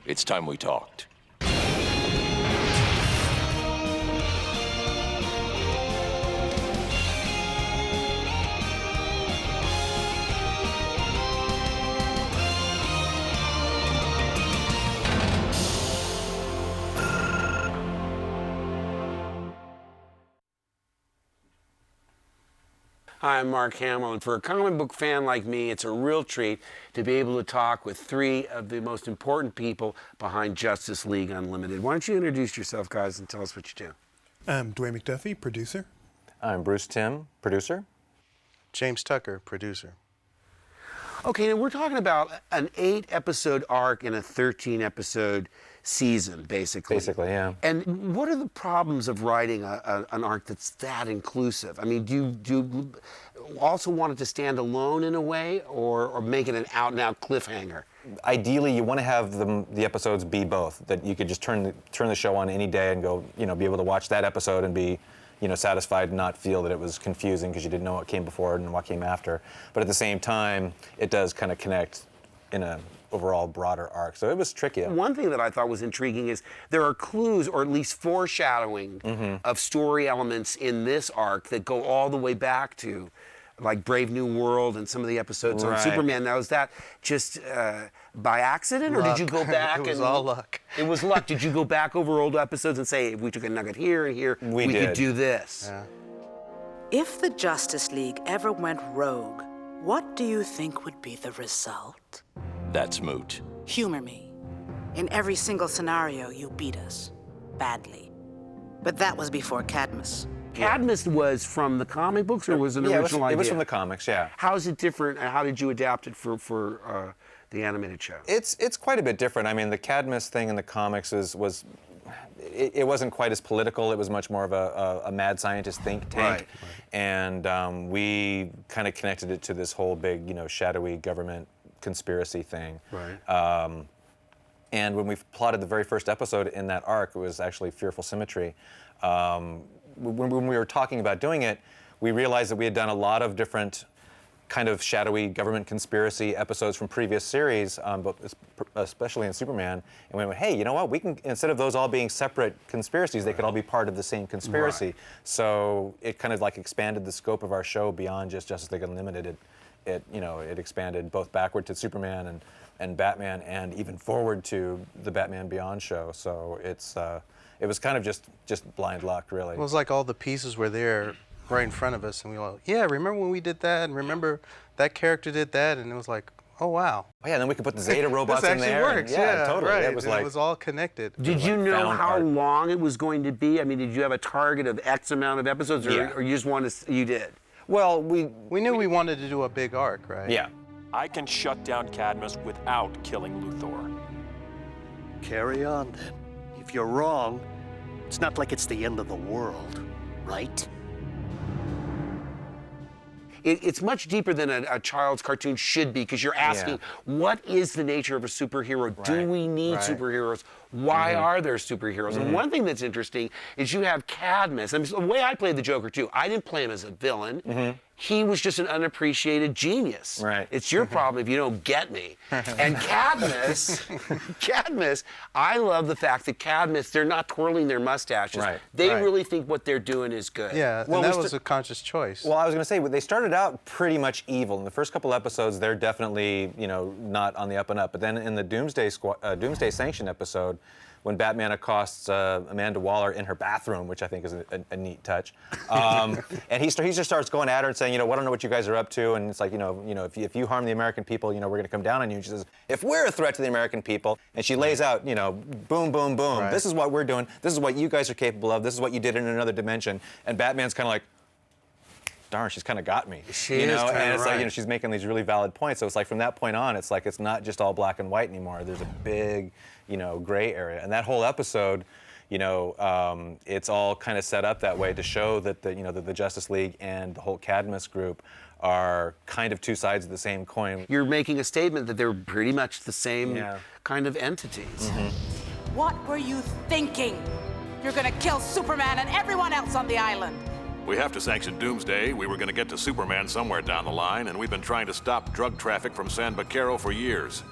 It's time we talked. Hi, I'm Mark Hamill, and for a comic book fan like me, it's a real treat to be able to talk with three of the most important people behind Justice League Unlimited. Why don't you introduce yourself, guys, and tell us what you do? I'm Dwayne McDuffie, producer. I'm Bruce Timm, producer. James Tucker, producer. Okay, now we're talking about an 8-episode arc in a 13-episode season, basically. Basically, yeah. And what are the problems of writing an arc that's that inclusive? I mean, do you also want it to stand alone in a way, or make it an out-and-out cliffhanger? Ideally, you want to have the episodes be both. That you could just turn the show on any day and go, be able to watch that episode and be, satisfied and not feel that it was confusing because you didn't know what came before and what came after. But at the same time, it does kind of connect in a overall broader arc. So it was tricky. One thing that I thought was intriguing is there are clues, or at least foreshadowing, of story elements in this arc that go all the way back to like Brave New World and some of the episodes on Superman. Now, is that just by accident, or did you go back? It was all luck. It was luck. Did you go back over old episodes and say, if we took a nugget here and here, we could do this? Yeah. If the Justice League ever went rogue, what do you think would be the result? That's moot. Humor me. In every single scenario, you beat us. Badly. But that was before Cadmus. Cadmus was from the comic books, or was it an original idea? It was from the comics, yeah. How is it different, and how did you adapt it for the animated show? It's quite a bit different. I mean, the Cadmus thing in the comics it wasn't quite as political. It was much more of a mad scientist think tank. Right. And we kind of connected it to this whole big, shadowy government conspiracy thing. Right. And when we plotted the very first episode in that arc, it was actually Fearful Symmetry. When we were talking about doing it, we realized that we had done a lot of different kind of shadowy government conspiracy episodes from previous series, but especially in Superman, and we went, hey, you know what? We can, instead of those all being separate conspiracies, they could all be part of the same conspiracy. Right. So it kind of like expanded the scope of our show beyond just Justice League Unlimited. It expanded both backward to Superman and Batman, and even forward to the Batman Beyond show. So it was kind of just blind luck, really. It was like all the pieces were there right in front of us, and we were like, yeah, remember when we did that, and remember that character did that, and it was like, oh, wow. Oh, yeah, and then we could put the Zeta robots this in there. actually works, yeah, totally. Right. It was all connected. Did you know how art. long it was going to be? I mean, did you have a target of X amount of episodes, or you just wanted to, you did? Well, we knew we wanted to do a big arc, right? Yeah. I can shut down Cadmus without killing Luthor. Carry on, then. If you're wrong, it's not like it's the end of the world, right? It's much deeper than a child's cartoon should be, because you're asking, what is the nature of a superhero? Right. Do we need superheroes? Why are there superheroes? And one thing that's interesting is you have Cadmus. I mean, the way I played the Joker, too, I didn't play him as a villain. He was just an unappreciated genius. Right. It's your problem if you don't get me. And Cadmus, I love the fact that Cadmus, they're not twirling their mustaches. Right. They really think what they're doing is good. Yeah, Well, and that was a conscious choice. Well, I was going to say, they started out pretty much evil. In the first couple episodes, they're definitely, not on the up and up. But then in the Doomsday Sanction episode, when Batman accosts Amanda Waller in her bathroom, which I think is a neat touch, and he just starts going at her and saying, I don't know what you guys are up to, and it's like, if you harm the American people, we're going to come down on you. And she says, if we're a threat to the American people, and she lays out, boom, boom, boom. Right. This is what we're doing. This is what you guys are capable of. This is what you did in another dimension. And Batman's kind of like, darn, she's kind of got me. She is kinda and it's right. like, she's making these really valid points. So it's like from that point on, it's like it's not just all black and white anymore. There's a big, gray area. And that whole episode, it's all kind of set up that way to show that the Justice League and the whole Cadmus group are kind of two sides of the same coin. You're making a statement that they're pretty much the same kind of entities. What were you thinking? You're gonna kill Superman and everyone else on the island. We have to sanction Doomsday. We were going to get to Superman somewhere down the line, and we've been trying to stop drug traffic from San Baquero for years.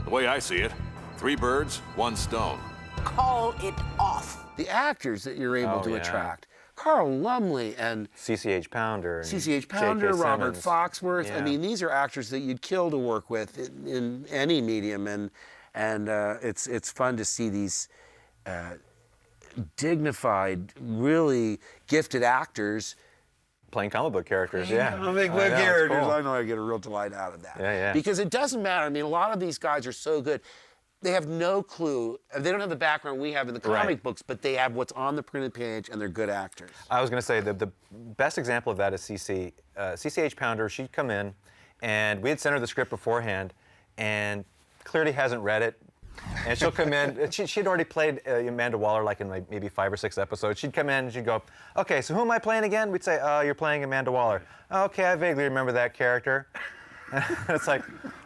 The way I see it, 3 birds, 1 stone. Call it off. The actors that you're able Oh, to yeah. attract. Carl Lumley and CCH Pounder. and CCH Pounder, J.K. Robert Simmons. Foxworth. I Yeah. mean, these are actors that you'd kill to work with in any medium, and it's fun to see these dignified, really gifted actors Playing comic book characters, yeah. comic I book know, it's characters. cool. I know I get a real delight out of that. Yeah, yeah. Because it doesn't matter. I mean, a lot of these guys are so good. They have no clue. They don't have the background we have in the comic Right. books, but they have what's on the printed page, and they're good actors. I was going to say the best example of that is CCH Pounder. She'd come in, and we had sent her the script beforehand, and clearly hasn't read it. And she'll come in. She'd already played Amanda Waller like in like maybe 5 or 6 episodes. She'd come in and she'd go, "Okay, so who am I playing again?" We'd say, "You're playing Amanda Waller." "Okay, I vaguely remember that character." It's like,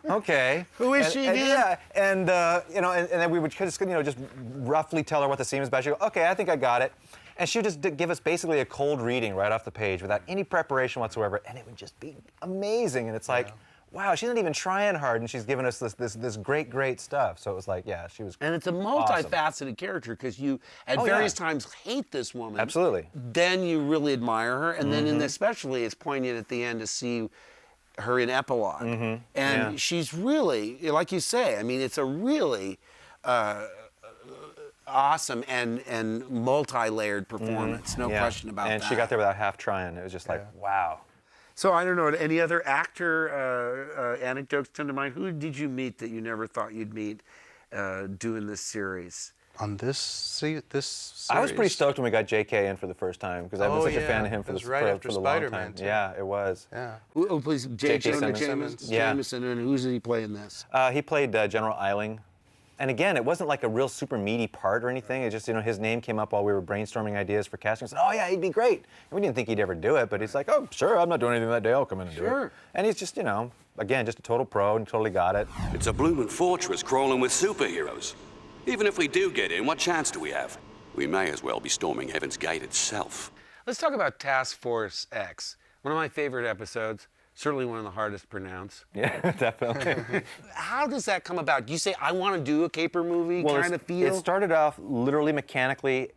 okay. Who is she again? Yeah, and then we would just just roughly tell her what the scene was about. She'd go, "Okay, I think I got it." And she'd just give us basically a cold reading right off the page without any preparation whatsoever, and it would just be amazing. And it's like, wow, she's not even trying hard, and she's giving us this great stuff. So it was like, yeah, she was. And it's a awesome. multifaceted character because you, at Oh, various yeah. times, hate this woman. Absolutely. Then you really admire her, and then especially it's poignant at the end to see her in epilogue. And Yeah. she's really, like you say, I mean, it's a really awesome and multi-layered performance. No Yeah. question about and that. she got there without half trying. It was just like, wow. So I don't know, any other actor anecdotes come to mind? Who did you meet that you never thought you'd meet doing this series? On this series? I was pretty stoked when we got J.K. in for the first time because I've been Oh, such a fan yeah. of him for It was the right for after the long Spider-Man, time. too. Yeah, it was. Yeah. Oh, please, J.K. Simmons. Yeah. Jameson, and who did he play in this? He played General Eiling. And again, it wasn't like a real super meaty part or anything. It just, his name came up while we were brainstorming ideas for casting. I said, "Oh yeah, he'd be great." And we didn't think he'd ever do it, but he's like, "Oh, sure, I'm not doing anything that day. I'll come in and do Sure. it." And he's just, again, just a total pro and totally got it. It's a blooming fortress crawling with superheroes. Even if we do get in, what chance do we have? We may as well be storming Heaven's Gate itself. Let's talk about Task Force X. One of my favorite episodes. Certainly one of the hardest to pronounce. Yeah, definitely. How does that come about? Do you say, I want to do a caper movie kind of feel? It started off literally mechanically.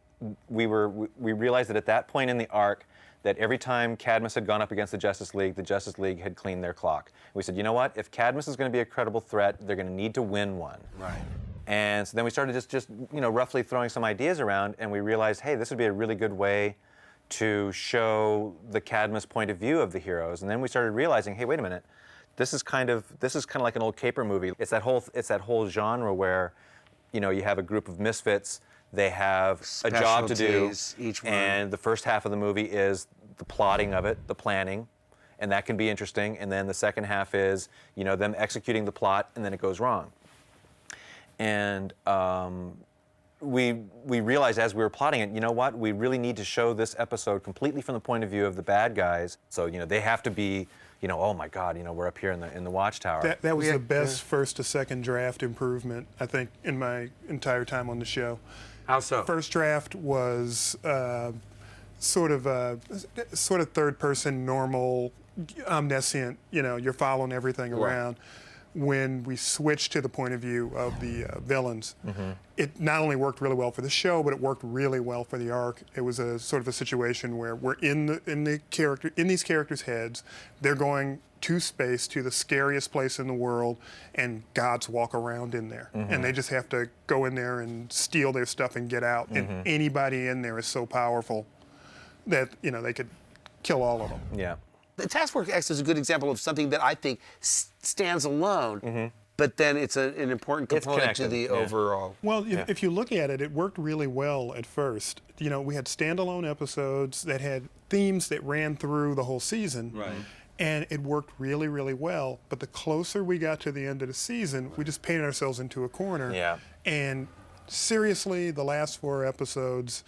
We realized that at that point in the arc, that every time Cadmus had gone up against the Justice League had cleaned their clock. We said, you know what? If Cadmus is going to be a credible threat, they're going to need to win one. Right. And so then we started just roughly throwing some ideas around, and we realized, hey, this would be a really good way to show the Cadmus point of view of the heroes. And then we started realizing, hey, wait a minute, this is kind of like an old caper movie. It's that whole genre where, you have a group of misfits. They have a job to do, Specialties, each one. and the first half of the movie is the plotting of it, the planning, and that can be interesting. And then the second half is, them executing the plot, and then it goes wrong. And we realized as we were plotting it, you know what? We really need to show this episode completely from the point of view of the bad guys. So they have to be, oh my God, we're up here in the watchtower. That was the best first to second draft improvement, I think, in my entire time on the show. How so? First draft was sort of third person, normal, omniscient. You're following everything around. When we switched to the point of view of the villains, it not only worked really well for the show, but it worked really well for the arc. It was a sort of a situation where we're in these characters' heads. They're going to space, to the scariest place in the world, and gods walk around in there, and they just have to go in there and steal their stuff and get out. And anybody in there is so powerful that they could kill all of them. Yeah. The Task Force X is a good example of something that I think stands alone, but then it's an important component to the overall. Well, if you look at it, it worked really well at first. We had standalone episodes that had themes that ran through the whole season. Right. And it worked really, really well. But the closer we got to the end of the season, we just painted ourselves into a corner. Yeah. And seriously, the last 4 episodes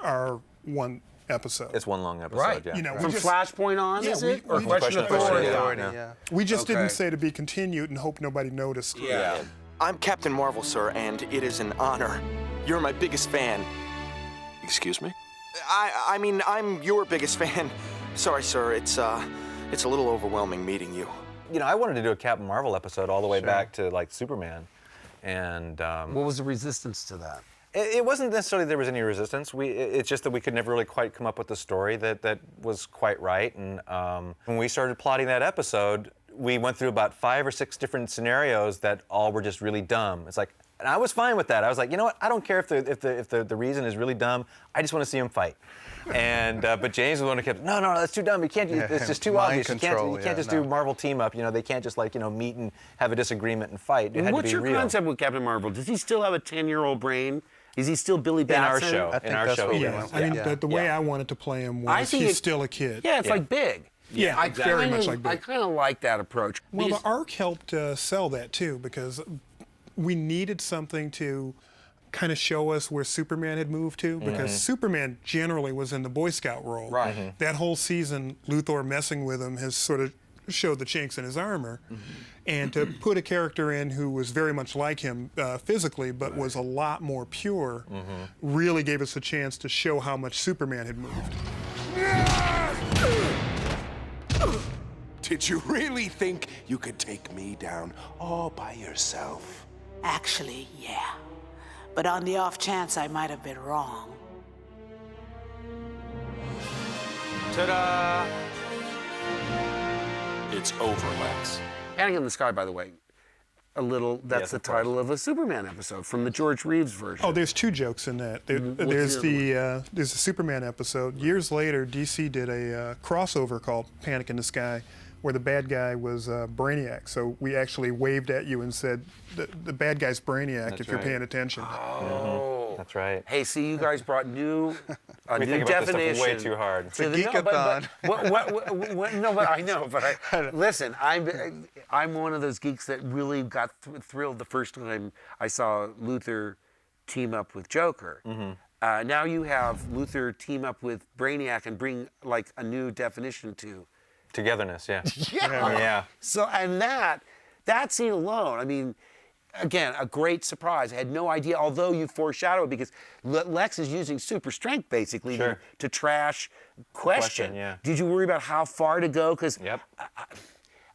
are one episode. It's one long episode, Right. yeah. From Flashpoint on, is it? Or we Question just- Authority? Yeah. We just didn't Okay. say to be continued and hope nobody noticed. Yeah. I'm Captain Marvel, sir, and it is an honor. You're my biggest fan. Excuse me? I mean, I'm your biggest fan. Sorry, sir, it's a little overwhelming meeting you. I wanted to do a Captain Marvel episode all the way back to like Superman. And What was the resistance to that? it wasn't necessarily there was any resistance. It's just that we could never really quite come up with a story that was quite right. And when we started plotting that episode, we went through about 5 or 6 different scenarios that all were just really dumb. It's like, and I was fine with that. I was like, you know what? I don't care if the reason is really dumb. I just want to see him fight. And but James was the one who kept, no, that's too dumb. You can't. It's just too Mind obvious. control, You can't just do Marvel team up. They can't just meet and have a disagreement and fight. It had What's to be your real. concept with Captain Marvel? Does he still have a 10-year-old brain? Is he still Billy In our Batson? show. I think In our that's show. what we he Yeah, is. I mean, Yeah. the way I wanted to play him I was think he's it- still a kid. Yeah, it's like Big. Yeah, I very kinda- much like Big. I kind of like that approach. Well, Because- the arc helped sell that too, because we needed something to kind of show us where Superman had moved to, because Superman generally was in the Boy Scout role. Right. Mhm. That whole season, Luthor messing with him has sort of showed the chinks in his armor. And to put a character in who was very much like him physically, but was a lot more pure, really gave us a chance to show how much Superman had moved. Did you really think you could take me down all by yourself? Actually, yeah. But on the off chance I might have been wrong. Ta-da! It's over, Lex. Panic in the Sky, by the way, that's Yes, the of course. title of a Superman episode from the George Reeves version. Oh, there's 2 jokes in that. What's There's the there's a Superman episode. Years later, DC did a crossover called Panic in the Sky, where the bad guy was Brainiac. So we actually waved at you and said, the bad guy's Brainiac That's if you're right. paying attention. Oh. That's right. Hey, see, you guys brought a We new think about this definition. stuff way too hard. to the- geekathon. No, but I know. But listen, I'm one of those geeks that really got thrilled the first time I saw Luthor team up with Joker. Now you have Luthor team up with Brainiac and bring like a new definition to. Togetherness, yeah. Yeah. So and that scene alone, I mean. Again, a great surprise. I had no idea, although you foreshadowed, because Lex is using super strength basically Sure. to trash Question. Yeah. Did you worry about how far to go? Because Yep.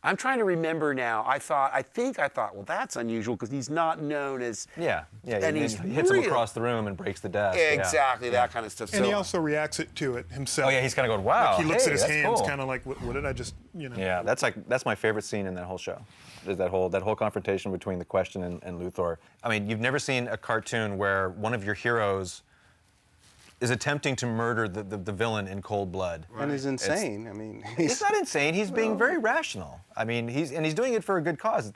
I'm trying to remember now. I think I thought, well, that's unusual because he's not known as. Yeah. And he he's hits him real. across the room and breaks the desk. Yeah. Exactly, that kind of stuff. And So- he also reacts to it himself. Oh yeah, he's kind of going, wow. Like he looks hey, at his that's hands, cool. kind of like, what did I just, Yeah, that's my favorite scene in that whole show. Is that whole confrontation between the Question and Luthor. I mean, you've never seen a cartoon where one of your heroes is attempting to murder the villain in cold blood. And he's insane. I mean, He's not insane. He's being very rational. I mean, he's doing it for a good cause.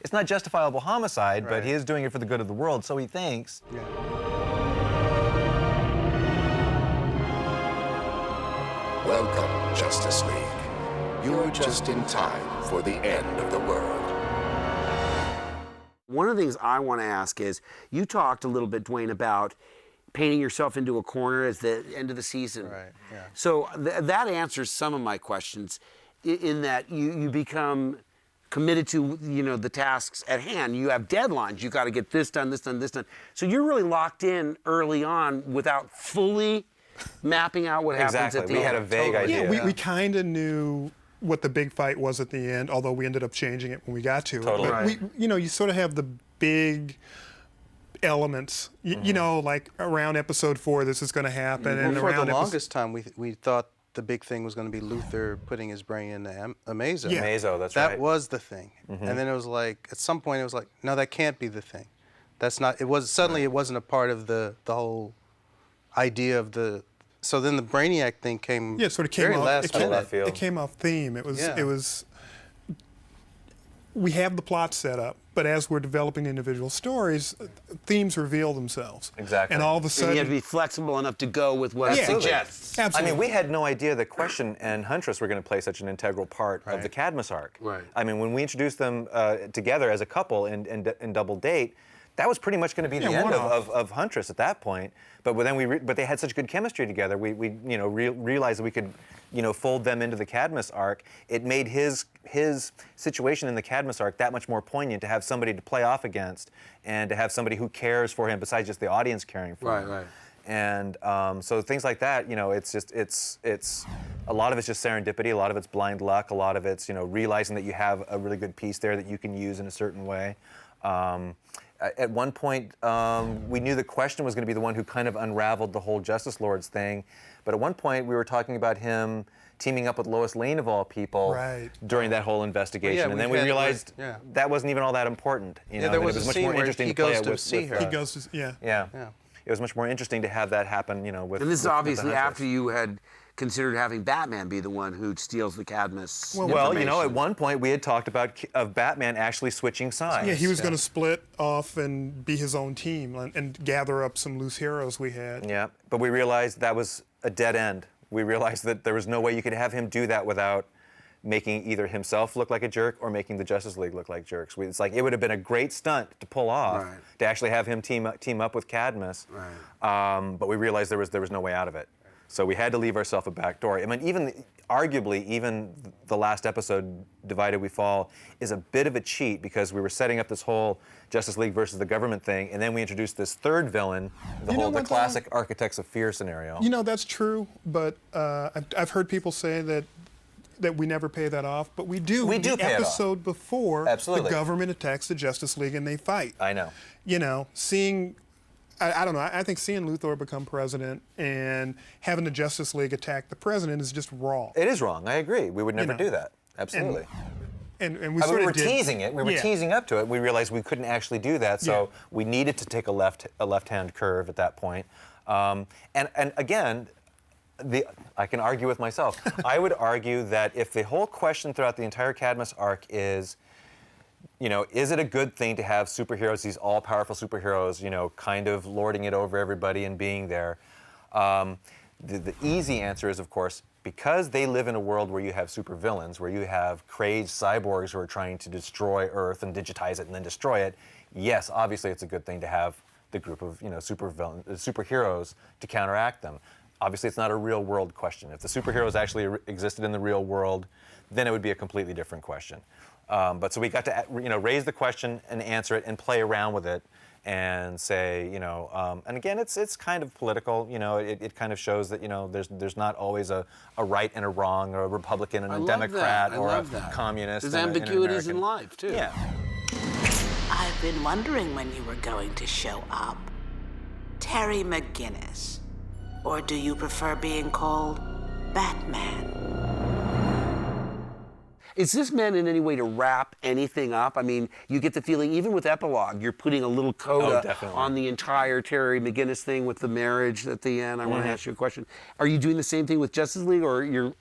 It's not justifiable homicide, but Right. he is doing it for the good of the world, so he thinks. Welcome, Justice League. You're just in time for the end of the world. One of the things I want to ask is, you talked a little bit, Dwayne, about painting yourself into a corner as the end of the season. Right, yeah. So that answers some of my questions in that you become committed to the tasks at hand. You have deadlines. You got to get this done, this done, this done. So you're really locked in early on without fully mapping out what happens at the Exactly. We end. had a vague idea. Yeah, we kind of knew what the big fight was at the end, although we ended up changing it when we got to it. Totally. But Right. you sort of have the big elements, like around episode 4, this is going to happen. And for around the longest time, we thought the big thing was going to be Luthor putting his brain into Amazo. Yeah. Amazo, that's That right. was the thing. And then it was like, at some point, it was like, no, that can't be the thing. That's not. It was suddenly it wasn't a part of the whole idea of the. So then the Brainiac thing came. Yeah, it sort of came very off. last minute. It came off theme. It was. Yeah. It was. We have the plot set up, but as we're developing individual stories, themes reveal themselves. Exactly. And all of a And sudden, you have to be flexible enough to go with what it Absolutely. suggests. I absolutely. mean, we had no idea that Question and Huntress were going to play such an integral part of the Cadmus arc. Right. I mean, when we introduced them together as a couple in Double Date, that was pretty much going to be the end one-off. of Huntress at that point. But then but they had such good chemistry together. We realized that we could fold them into the Cadmus arc. It made his situation in the Cadmus arc that much more poignant to have somebody to play off against and to have somebody who cares for him besides just the audience caring for him. Right. And so things like that, it's a lot of it's just serendipity, a lot of it's blind luck, a lot of it's realizing that you have a really good piece there that you can use in a certain way. At one point, we knew the Question was going to be the one who kind of unraveled the whole Justice Lords thing. But at one point, we were talking about him teaming up with Lois Lane, of all people, during that whole investigation. And then we realized that wasn't even all that important. There was a scene where he goes to see her. He goes to, yeah. It was much more interesting to have that happen, with. And this is obviously with the after you had considered having Batman be the one who steals the Cadmus Well, information. at one point we had talked about Batman actually switching sides. Yeah, he was going to split off and be his own team and gather up some loose heroes we had. Yeah, but we realized that was a dead end. We realized that there was no way you could have him do that without making either himself look like a jerk or making the Justice League look like jerks. It's like it would have been a great stunt to pull off to actually have him team up with Cadmus. But we realized there was no way out of it. So we had to leave ourselves a back door. I mean, arguably, the last episode, Divided We Fall, is a bit of a cheat because we were setting up this whole Justice League versus the government thing, and then we introduced this third villain, the classic Architects of Fear scenario. That's true, but I've heard people say that we never pay that off, but we do. We do the pay episode it off. Before Absolutely. The government attacks the Justice League and they fight. I know. Seeing, I don't know, I think seeing Luthor become president and having the Justice League attack the president is just wrong. It is wrong. I agree. We would never do that. Absolutely. And we we were teasing it. We were teasing up to it. We realized we couldn't actually do that, so we needed to take a left-hand curve at that point. And again, I can argue with myself. I would argue that if the whole question throughout the entire Cadmus arc is, is it a good thing to have superheroes, these all-powerful superheroes, kind of lording it over everybody and being there? The easy answer is, of course, because they live in a world where you have supervillains, where you have crazed cyborgs who are trying to destroy Earth and digitize it and then destroy it. Yes, obviously it's a good thing to have the group of superheroes to counteract them. Obviously, it's not a real-world question. If the superheroes actually existed in the real world, then it would be a completely different question. But so we got to raise the question and answer it and play around with it and say, and again, it's kind of political. It kind of shows that there's not always a right and a wrong, or a Republican and a Democrat, or a communist. There's ambiguities in life too. Yeah. I've been wondering when you were going to show up. Terry McGinnis. Or do you prefer being called Batman? Is this meant in any way to wrap anything up? I mean, you get the feeling, even with Epilogue, you're putting a little coda on the entire Terry McGinnis thing with the marriage at the end. I want to ask you a question. Are you doing the same thing with Justice League, or you're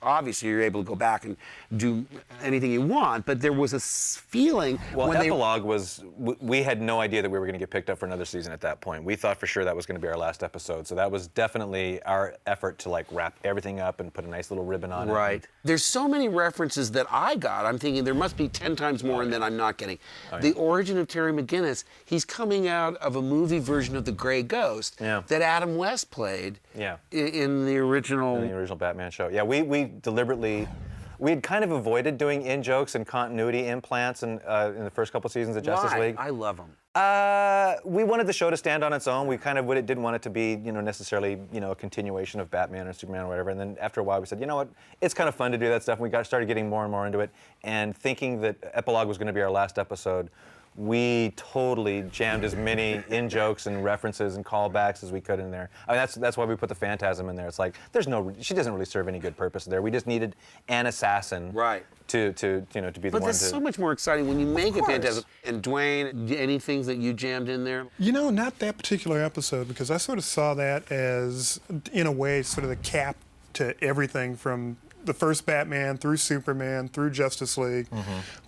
able to go back and do anything you want, but there was a feeling when Epilogue was, we had no idea that we were going to get picked up for another season at that point. We thought for sure that was going to be our last episode, so that was definitely our effort to wrap everything up and put a nice little ribbon on it. Right. There's so many references that I got. I'm thinking there must be 10 times more and then I'm not getting. The origin of Terry McGinnis, he's coming out of a movie version of The Grey Ghost that Adam West played in the original... In the original Batman show. Yeah, we deliberately... We had kind of avoided doing in-jokes and continuity implants in the first couple seasons of Justice League. I love them. We wanted the show to stand on its own. We kind of didn't want it to be, necessarily, a continuation of Batman or Superman or whatever. And then after a while, we said, you know what? It's kind of fun to do that stuff. And we started getting more and more into it. And thinking that Epilogue was going to be our last episode, we totally jammed as many in-jokes and references and callbacks as we could in there. I mean, that's why we put the Phantasm in there. It's like she doesn't really serve any good purpose there. We just needed an assassin, to be the one. But that's so much more exciting when you make a Phantasm. And Dwayne, any things that you jammed in there? Not that particular episode, because I sort of saw that as, in a way, sort of the cap to everything from the first Batman through Superman through Justice League,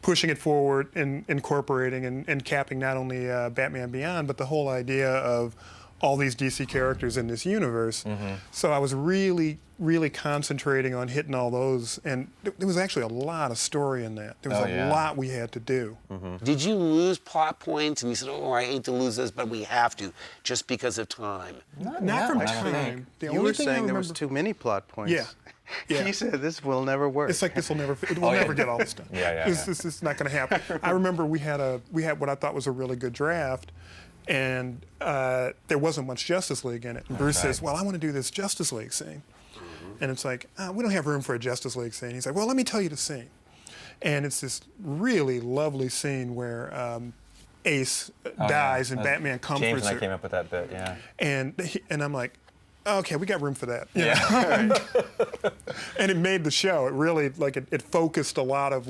pushing it forward and incorporating and capping not only Batman Beyond, but the whole idea of all these DC characters in this universe. So I was really, really concentrating on hitting all those, and there was actually a lot of story in that. There was a lot we had to do. Did you lose plot points and you said, oh, I hate to lose this, but we have to, just because of time? Not from time. You were saying there was too many plot points. Yeah. He said this will never work. It's like we'll never get all this done. This is not going to happen. I remember we had what I thought was a really good draft, and there wasn't much Justice League in it. And Bruce says, well, I want to do this Justice League scene. And it's like, we don't have room for a Justice League scene. He's like, well, let me tell you the scene. And it's this really lovely scene where Ace dies and Batman comforts James and I her. came up with that bit, yeah. And I'm like, okay, we got room for that. You Yeah. know? And it made the show. It really, like, it focused a lot of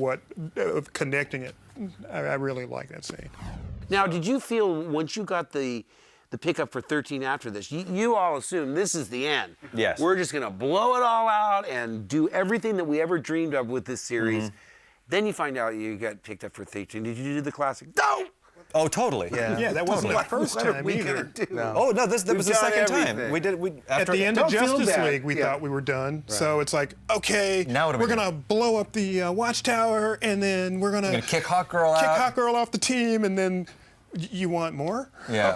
connecting it. I really like that scene. Now, did you feel once you got the pickup for 13 after this, you all assumed this is the end? Yes. We're just going to blow it all out and do everything that we ever dreamed of with this series. Then you find out you got picked up for 13. Did you do the classic? No! Oh, totally. Yeah, that wasn't the first What are time we either. gonna do? No. Oh no, this was the done second time. everything. At the end of Don't feel Justice bad. League, we Yeah. thought we were done. So it's like, okay, Now what are we we're gonna blow up the Watchtower, and then we're gonna kick Hawkgirl kick out. Hawkgirl off the team, and then you want more? Yeah.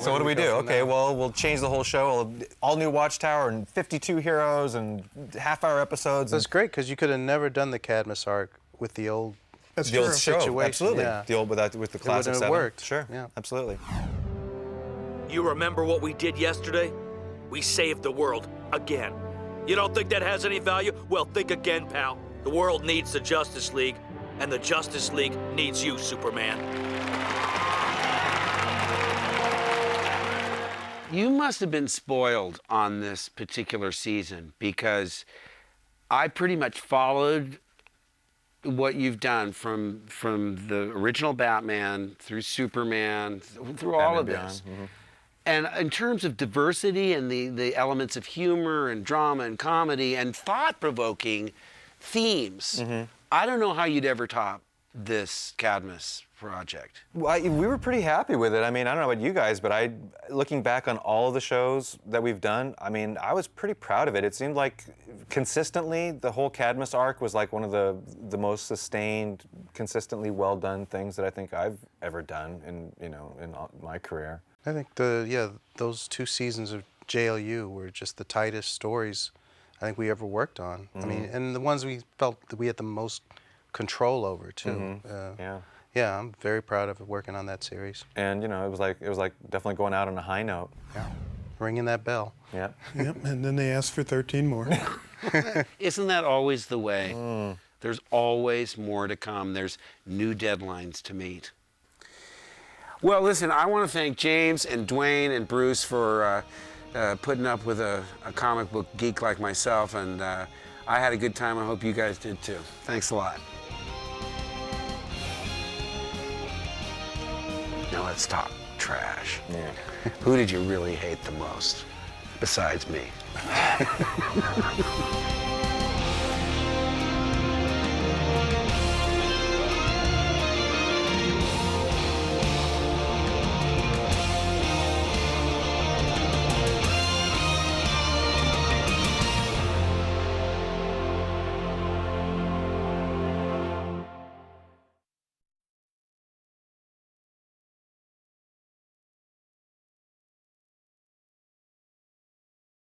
So what do we do? Okay, well, we'll change the whole show. All new Watchtower and 52 heroes and half-hour episodes. That's great because you could have never done the Cadmus arc with the old. That's The old true. show, Situation, absolutely. yeah. The old with the classic wouldn't have 7. worked. Sure, Yeah. absolutely. You remember what we did yesterday? We saved the world again. You don't think that has any value? Well, think again, pal. The world needs the Justice League, and the Justice League needs you, Superman. You must have been spoiled on this particular season because I pretty much followed what you've done from the original Batman through Superman, through all of Batman this. Beyond, And in terms of diversity and the elements of humor and drama and comedy and thought-provoking themes, I don't know how you'd ever top this Cadmus project. Well, we were pretty happy with it. I mean, I don't know about you guys, but looking back on all of the shows that we've done, I mean, I was pretty proud of it. It seemed like consistently the whole Cadmus arc was like one of the most sustained, consistently well done things that I think I've ever done in my career. I think those 2 seasons of JLU were just the tightest stories I think we ever worked on. I mean, and the ones we felt that we had the most control over too. Yeah, I'm very proud of working on that series. And it was like definitely going out on a high note. Yeah, ringing that bell. Yeah. Yep, and then they asked for 13 more. Isn't that always the way? There's always more to come. There's new deadlines to meet. Well, listen, I want to thank James and Dwayne and Bruce for putting up with a comic book geek like myself, and I had a good time. I hope you guys did too. Thanks a lot. Now let's talk trash. Yeah. Who did you really hate the most, besides me?